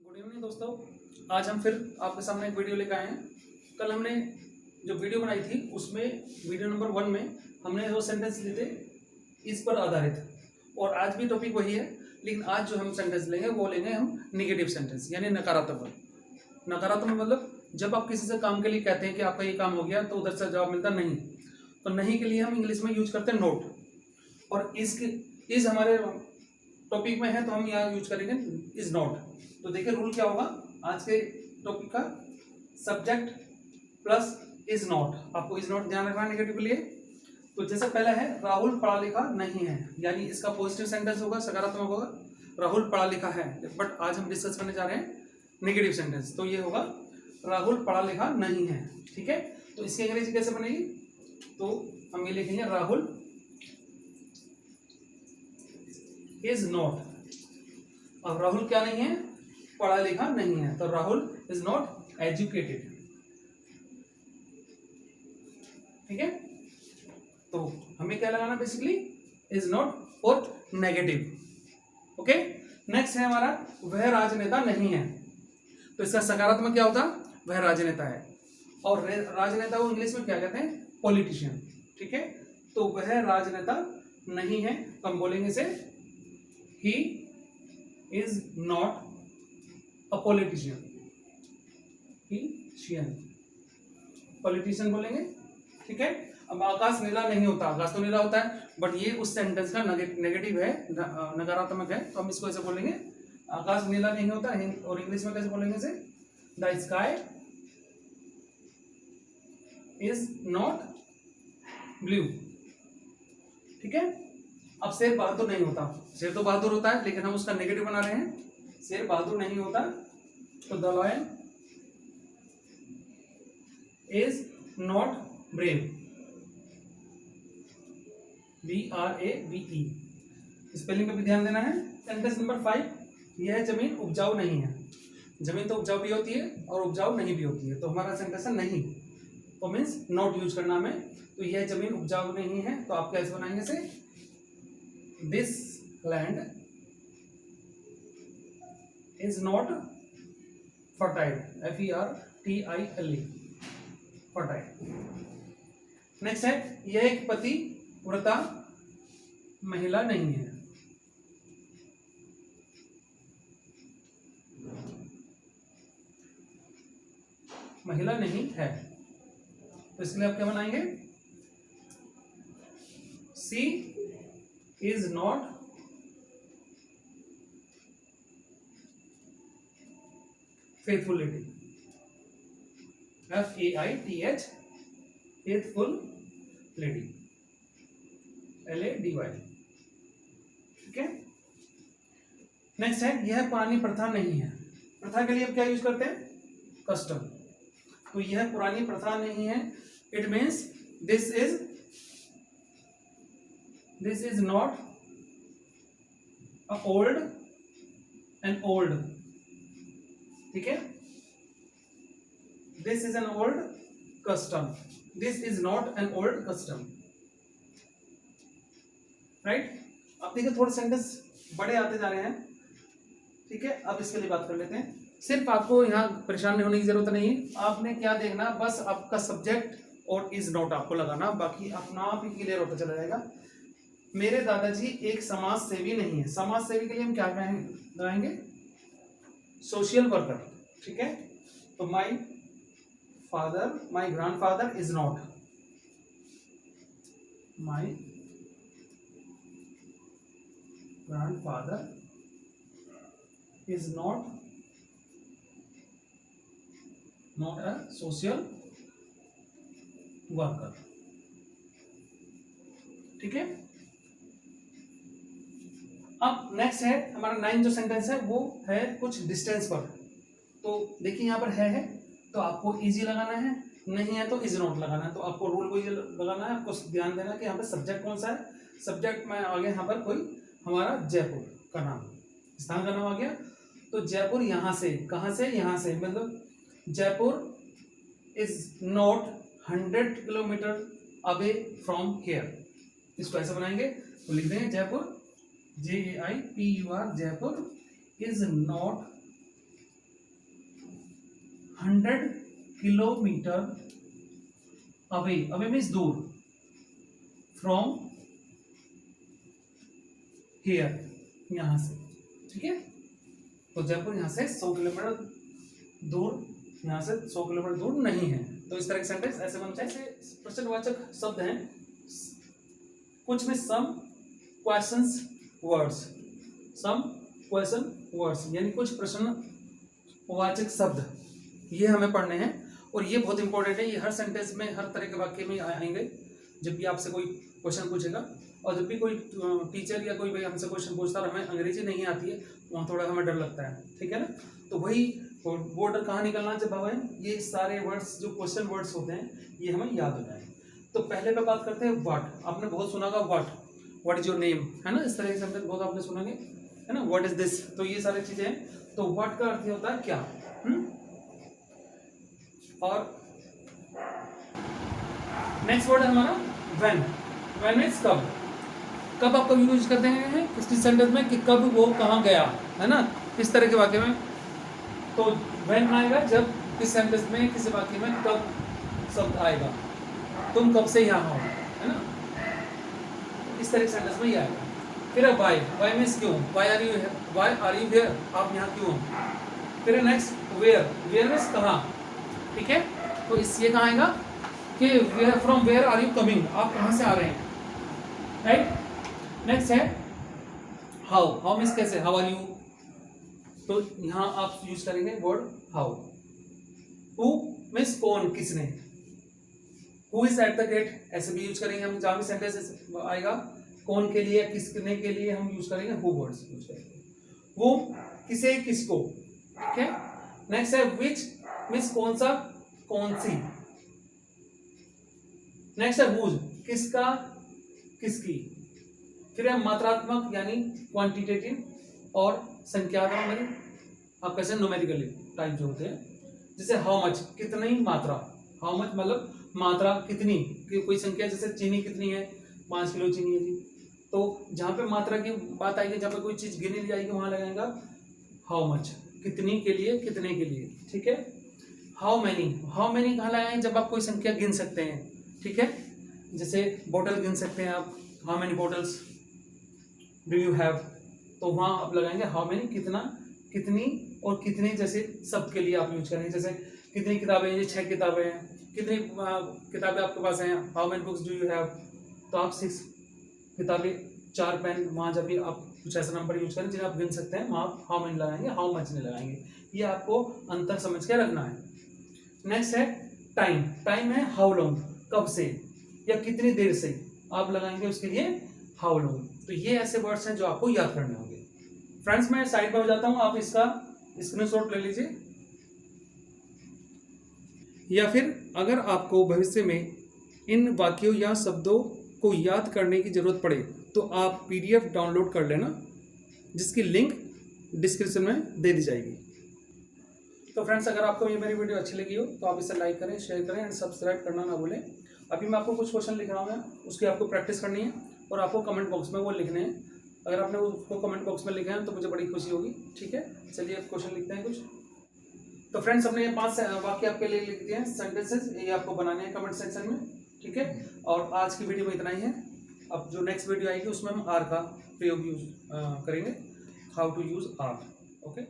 Good evening दोस्तों। आज हम फिर आपके सामने एक वीडियो लेकर आए हैं। कल हमने जो वीडियो बनाई थी उसमें वीडियो नंबर 1 में हमने जो सेंटेंस लिए थे इस पर आधारित, और आज भी टॉपिक वही है, लेकिन आज जो हम सेंटेंस लेंगे वो लेंगे हम निगेटिव सेंटेंस, यानी नकारात्मक। नकारात्मक मतलब जब आप किसी से काम के लिए कहते हैं कि आपका ये काम हो गया तो उधर से जवाब मिलता नहीं, तो नहीं के लिए हम इंग्लिश में यूज करते हैं नोट, और इस हमारे टॉपिक में है तो हम यहाँ यूज करेंगे इज नॉट। तो देखिए रूल क्या होगा आज के टॉपिक का, सब्जेक्ट प्लस इज नॉट। आपको इज नॉट ध्यान रखना है नेगेटिव के लिए। तो जैसे पहला है राहुल पढ़ा लिखा नहीं है, यानी इसका पॉजिटिव सेंटेंस होगा, सकारात्मक होगा, राहुल पढ़ा लिखा है। बट आज हम डिस्कस करने जा रहे हैं नेगेटिव सेंटेंस, तो ये होगा राहुल पढ़ा लिखा नहीं है। ठीक है, तो इसकी अंग्रेजी कैसे बनेगी, तो हम ये लिखेंगे राहुल इज नॉट। अब राहुल क्या नहीं है, पढ़ा लिखा नहीं है, तो राहुल इज नॉट एजुकेटेड। ठीक है, तो हमें क्या लगाना बेसिकली इज नॉट और नेगेटिव। ओके, नेक्स्ट है हमारा वह राजनेता नहीं है। तो इसका सकारात्मक क्या होता, वह राजनेता है, और राजनेता को इंग्लिश में क्या कहते हैं, पॉलिटिशियन। ठीक है, तो वह राजनेता नहीं है, तो हम बोलेंगे इसे he is not a politician. Politician बोलेंगे। ठीक है, अब आकाश नीला नहीं होता, आकाश तो नीला होता है, बट ये उस सेंटेंस का नेगेटिव है, नकारात्मक है, तो हम इसको ऐसे बोलेंगे आकाश नीला नहीं होता, और इंग्लिश में कैसे बोलेंगे इसे, the sky is not blue. ठीक है, अब शेर बहादुर नहीं होता, शेर तो बहादुर होता है लेकिन हम उसका नेगेटिव बना रहे हैं, शेर बहादुर नहीं होता, तो the lion is not brave, BRAVE। Spelling पे भी ध्यान देना है। सेंटेंस नंबर 5, यह जमीन उपजाऊ नहीं है। जमीन तो उपजाऊ भी होती है और उपजाऊ नहीं भी होती है, तो हमारा सेंटेंस है नहीं, तो मीन्स नॉट यूज करना हमें। तो यह जमीन उपजाऊ नहीं है, तो आप कैसे बनाएंगे इसे, this land is not fertile, FERTILE, fertile. Next है यह एक पतिव्रता महिला नहीं है। महिला नहीं है, तो इसके लिए आप क्या बनाएंगे, she is not faithful lady, FAITH, faithful lady, LADY। ठीक है, नेक्स्ट है यह पुरानी प्रथा नहीं है। प्रथा के लिए आप क्या यूज करते हैं, कस्टम। तो यह पुरानी प्रथा नहीं है, it means this is not a old and old. ठीक है, this is an old custom, this is not an old custom. Right, अब देखिए थोड़े सेंटेंस बड़े आते जा रहे हैं। ठीक है, अब इसके लिए बात कर लेते हैं। सिर्फ आपको यहाँ परेशान होने की जरूरत नहीं है, आपने क्या देखना, बस आपका सब्जेक्ट और इज नॉट आपको लगाना, बाकी अपना आप ही क्लियर होता चला जाएगा। मेरे दादाजी एक समाज सेवी नहीं है। समाज सेवी के लिए हम क्या लगाएंगे, सोशल वर्कर। ठीक है, तो माई grandfather is not, my grandfather is not a social worker। ठीक है, अब नेक्स्ट है हमारा 9 जो सेंटेंस है वो है कुछ डिस्टेंस पर। तो देखिए यहाँ पर है तो आपको इजी लगाना है, नहीं है तो इज नॉट लगाना है। तो आपको रूल को ये लगाना है, आपको ध्यान देना कि यहाँ पे सब्जेक्ट कौन सा है। सब्जेक्ट में आ गया यहाँ पर कोई हमारा जयपुर का नाम, स्थान का नाम आ गया, तो जयपुर यहाँ से, कहाँ से, यहाँ से, मतलब Jaipur is not 100 kilometre away from here. इसको ऐसे बनाएंगे, तो लिख देंगे Jaipur, JAIPUR, Jaipur is not 100 kilometre away, away means दूर, फ्रॉम हियर, यहां से, ठीक है। तो जयपुर यहां से 100 किलोमीटर दूर, यहां से 100 किलोमीटर दूर नहीं है। तो इस तरह के सेंटेंस ऐसे बनते हैं। ऐसे प्रश्नवाचक शब्द हैं कुछ में some questions words, some question words यानी कुछ प्रश्नवाचक शब्द, ये हमें पढ़ने हैं और ये बहुत इंपॉर्टेंट है। ये हर सेंटेंस में, हर तरह के वाक्य में आएंगे जब भी आपसे कोई क्वेश्चन पूछेगा। और जब भी कोई टीचर या कोई भाई हमसे क्वेश्चन पूछता है और हमें अंग्रेजी नहीं आती है, वहाँ थोड़ा हमें डर लगता है, ठीक है ना। तो वही वो डर कहाँ निकलना जब हमें ये सारे वर्ड्स जो क्वेश्चन वर्ड्स होते हैं ये हमें याद हो जाए। तो पहले पे बात करते हैं व्हाट। आपने बहुत सुना होगा व्हाट इज योर नेम, है ना, इस तरह के सेंटेंस बहुत आपने सुना है ना, व्हाट इज दिस। तो ये सारी चीजें हैं। तो व्हाट का अर्थ होता है क्या, और नेक्स्ट वर्ड है हमारा व्हेन। व्हेन मीन्स कब। कब आप कब यूज करते हैं किसी सेंटेंस में कि कब वो कहाँ गया, है ना, इस तरह के वाक्य में। तो व्हेन आएगा जब इस सेंटेंस में किसी वाक्य में कब शब्द आएगा, तुम कब से यहाँ हो, है ना, इस तरह के सेंटेंस में ये आएगा। फिर व्हाई, व्हाई मीन्स क्यों, व्हाई आर यू हियर, आप यहाँ क्यों हो। फिर नेक्स्ट वेयर, वेयर मीन्स कहाँ, ठीक है। तो इस ये कहाँ आएगा कि where, from where are you coming, आप कहाँ से आ रहे हैं, राइट। नेक्स्ट है हाउ, हाउ मीन्स कैसे, हाउ आर यू। तो यहां आप यूज करेंगे वर्ड हाउ। हु मीन्स कौन, किसने। Who is at the gate, ऐसे भी यूज करेंगे हम। जहां भी सेंटेंस आएगा कौन के लिए, किसने के लिए, हम यूज करेंगे हु वर्ड्स यूज करेंगे। वो किसे, किसको, ठीक है। नेक्स्ट है विच मीन्स कौन सा, कौन सी। नेक्स्ट है हुज, किसका, किसकी। फिर है मात्रात्मक यानी क्वांटिटेटिव और संख्यात्मक, आप कैसे न्यूमेरिकली टाइप जो होते हैं, जैसे हाउ मच, कितनी मात्रा। हाउ मच मतलब मात्रा कितनी, कि कोई संख्या, जैसे चीनी कितनी है, 5 किलो चीनी है जी। तो जहाँ पे मात्रा की बात आएगी, जहाँ पे कोई चीज गिनी जाएगी, वहां लगाएगा हाउ मच, कितनी के लिए, कितने के लिए, ठीक है। हाउ मैनी, हाउ मैनी कहाँ लगाएंगे जब आप कोई संख्या गिन सकते हैं, ठीक है। जैसे बोतल गिन सकते हैं आप, how many bottles do you have, तो वहां आप लगाएंगे हाउ मैनी, कितना, कितनी और कितने, जैसे सबके लिए आप यूज करेंगे। जैसे कितनी किताबें हैं, 6 किताबें हैं, कितनी किताबें आपके पास हैं, how many books do you have, तो आप 6 किताबें, 4 पेन, वहां जब भी आप कुछ ऐसा नंबर यूज करें जिन्हें आप गिन सकते हैं, वहां हाउ मैनी लगाएंगे, हाउ मच नहीं लगाएंगे। ये आपको अंतर समझ के रखना है। नेक्स्ट है टाइम। टाइम है हाउ लॉन्ग, कब से या कितनी देर से, आप लगाएंगे उसके लिए हाउ लॉन्ग। तो ये ऐसे वर्ड्स हैं जो आपको याद करने होंगे। फ्रेंड्स मैं साइड पर हो जाता हूं, आप इसका स्क्रीनशॉट ले लीजिए, या फिर अगर आपको भविष्य में इन वाक्यों या शब्दों को याद करने की जरूरत पड़े तो आप पीडीएफ डाउनलोड कर लेना, जिसकी लिंक डिस्क्रिप्शन में दे दी जाएगी। तो फ्रेंड्स अगर आपको ये मेरी वीडियो अच्छी लगी हो तो आप इसे लाइक करें, शेयर करें एंड सब्सक्राइब करना ना भूलें। अभी मैं आपको कुछ क्वेश्चन लिख रहा हूँ, उसकी आपको प्रैक्टिस करनी है और आपको कमेंट बॉक्स में वो लिखने हैं। अगर आपने उसको कमेंट बॉक्स में लिखे हैं तो मुझे बड़ी खुशी होगी, ठीक है। चलिए अब क्वेश्चन लिखते हैं कुछ। तो फ्रेंड्स हमने ये 5 वाक्य आपके लिए लिख दिए हैं, सेंटेंसेस, ये आपको बनाने हैं कमेंट सेक्शन में, ठीक है। और आज की वीडियो में इतना ही है। अब जो नेक्स्ट वीडियो आएगी उसमें हम आर का प्रयोग यूज करेंगे, how to use are, okay.